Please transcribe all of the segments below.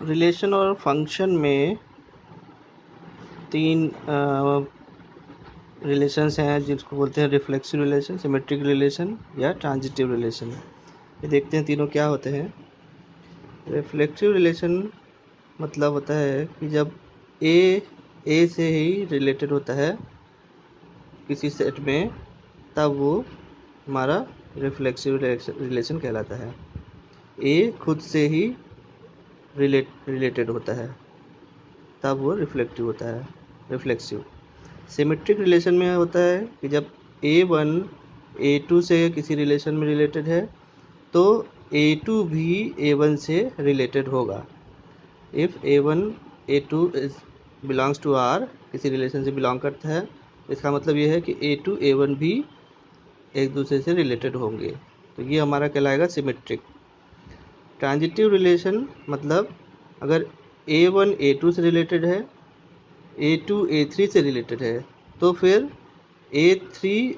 Relation और function में तीन रिलेशंस हैं जिसको बोलते हैं रिफ्लेक्सिव रिलेशन, सिमेट्रिक रिलेशन या ट्रांजिटिव रिलेशन। ये देखते हैं तीनों क्या होते हैं। रिफ्लेक्सिव रिलेशन मतलब होता है कि जब ए से ही रिलेटेड होता है किसी सेट में, तब वो हमारा रिफ्लेक्सिव रिलेशन कहलाता है। ए खुद से ही रिलेटेड होता है तब वो रिफ्लेक्सिव। सिमेट्रिक रिलेशन में होता है कि जब A1 A2 से किसी रिलेशन में रिलेटेड है तो A2 भी A1 से रिलेटेड होगा। If A1 A2 belongs to R, किसी रिलेशन से बिलोंग करता है, इसका मतलब ये है कि A2 A1 भी एक दूसरे से रिलेटेड होंगे, तो ये हमारा कहलाएगा सिमेट्रिक। ट्रांजिटिव रिलेशन मतलब अगर A1 A2 से रिलेटेड है, A2 A3 से रिलेटेड है, तो फिर A3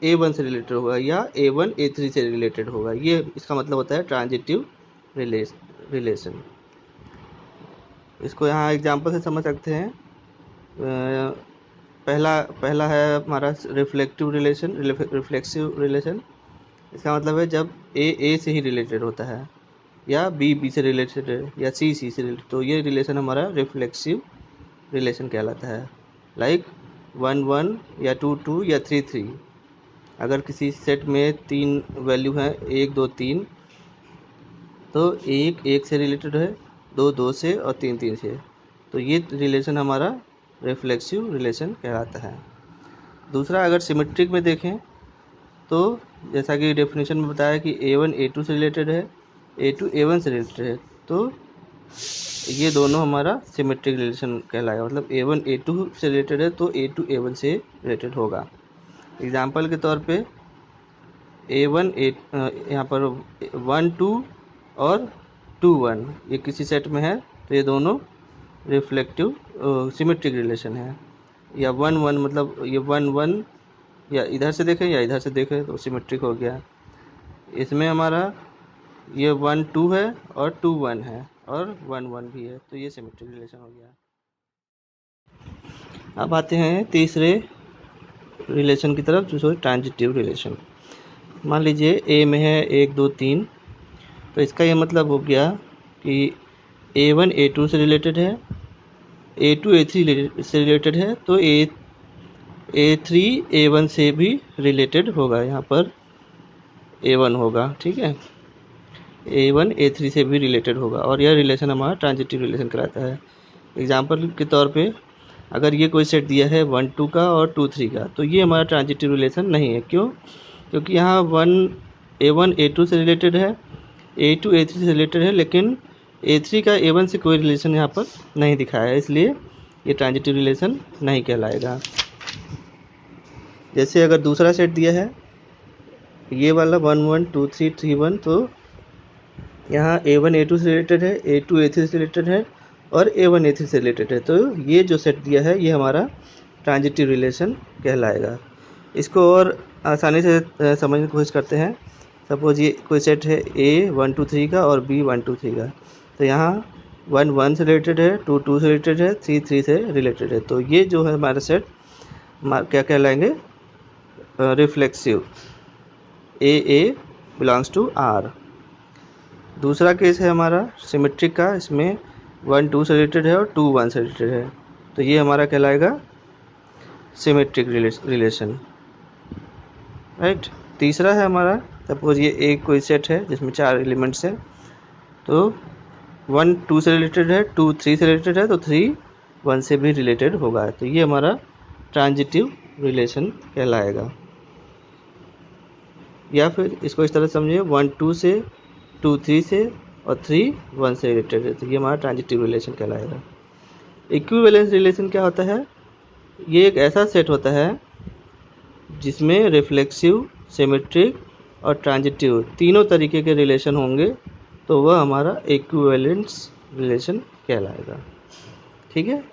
A1 से रिलेटेड होगा या A1 A3 से रिलेटेड होगा। ये इसका मतलब होता है ट्रांजिटिव रिलेशन। इसको यहाँ एग्जांपल से समझ सकते हैं। पहला है हमारा रिफ्लेक्सिव रिलेशन। इसका मतलब है जब A से ही रिलेटेड होता है या B से रिलेटेड है या C से रिलेटेड, तो ये रिलेशन हमारा रिफ्लेक्सिव रिलेशन कहलाता है। लाइक 1 1 या 2 2 या 3 3। अगर किसी सेट में 3 वैल्यू हैं 1 2 3, तो 1 से रिलेटेड है, 2 2 से और 3 3 से, तो ये रिलेशन हमारा रिफ्लेक्सिव रिलेशन कहलाता है। दूसरा, अगर सिमेट्रिक में देखें तो जैसा कि डेफिनेशन में बताया कि A1 A2 से रिलेटेड है, A2 A1 से रिलेटेड है, तो ये दोनों हमारा सिमेट्रिक रिलेशन कहलाएगा। मतलब A1 A2 से रिलेटेड है तो A2 A1 से रिलेटेड होगा। एग्जाम्पल के तौर पे A1 यहाँ पर 1 2 और 2 1 ये किसी सेट में है, तो ये दोनों रिफ्लेक्टिव सिमेट्रिक रिलेशन है। या 1 1 मतलब ये 1 1 या इधर से देखें या इधर से देखें तो सिमेट्रिक हो गया। इसमें हमारा ये 1 2 है और 2 1 है और 1 1 भी है, तो ये सिमेट्रिक रिलेशन हो गया। अब आते हैं तीसरे रिलेशन की तरफ, जो ट्रांजिटिव रिलेशन। मान लीजिए ए में है 1 2 3, तो इसका ये मतलब हो गया कि A1 A2 से रिलेटेड है, A2 A3 से रिलेटेड है, तो A3 A1 से भी रिलेटेड होगा। यहाँ पर A1 होगा, ठीक है, A1 A3 से भी रिलेटेड होगा और यह रिलेशन हमारा ट्रांजिटिव रिलेशन कहलाता है। एग्जाम्पल के तौर पे अगर ये कोई सेट दिया है 1 2 का और 2 3 का, तो ये हमारा ट्रांजिटिव रिलेशन नहीं है। क्यों? क्योंकि यहाँ A1 A2 से रिलेटेड है, A2 A3 से रिलेटेड है, लेकिन A3 का A1 से कोई रिलेशन यहाँ पर नहीं दिखाया है, इसलिए ये ट्रांजिटिव रिलेशन नहीं कहलाएगा। जैसे अगर दूसरा सेट दिया है ये वाला 1 1 2 3 3 1, तो यहाँ A1 A2 से रिलेटेड है, A2 A3 से रिलेटेड है और A1 A3 से रिलेटेड है, तो ये जो सेट दिया है ये हमारा ट्रांजिटिव रिलेशन कहलाएगा। इसको और आसानी से समझने की कोशिश करते हैं। सपोज ये कोई सेट है A 1 2 3 का और B 1 2 3 का, तो यहाँ 1 1 से रिलेटेड है, 2 2 से रिलेटेड है, 3 3 से रिलेटेड है, तो ये जो है हमारा सेट क्या कहलाएंगे? Reflexive. A belongs to R। दूसरा केस है हमारा सिमेट्रिक का, इसमें 1 2 से रिलेटेड है और 2 1 से रिलेटेड है, तो ये हमारा कहलाएगा सिमेट्रिक रिलेशन, राइट। तीसरा है हमारा, सपोज ये एक कोई सेट है जिसमें 4 एलिमेंट्स हैं, तो 1 2 से रिलेटेड है, 2 3 से रिलेटेड है, तो 3 1 से भी रिलेटेड होगा, तो ये हमारा ट्रांजिटिव रिलेशन कहलाएगा। या फिर इसको इस तरह समझिए, 1 2 से, 2 3 से और 3 1 से रिलेटेड है, तो ये हमारा ट्रांजिटिव रिलेशन कहलाएगा। इक्विवेलेंस रिलेशन क्या होता है? ये एक ऐसा सेट होता है जिसमें रिफ्लेक्सिव, सिमेट्रिक और ट्रांजिटिव तीनों तरीके के रिलेशन होंगे, तो वह हमारा इक्विवेलेंस रिलेशन कहलाएगा। ठीक है।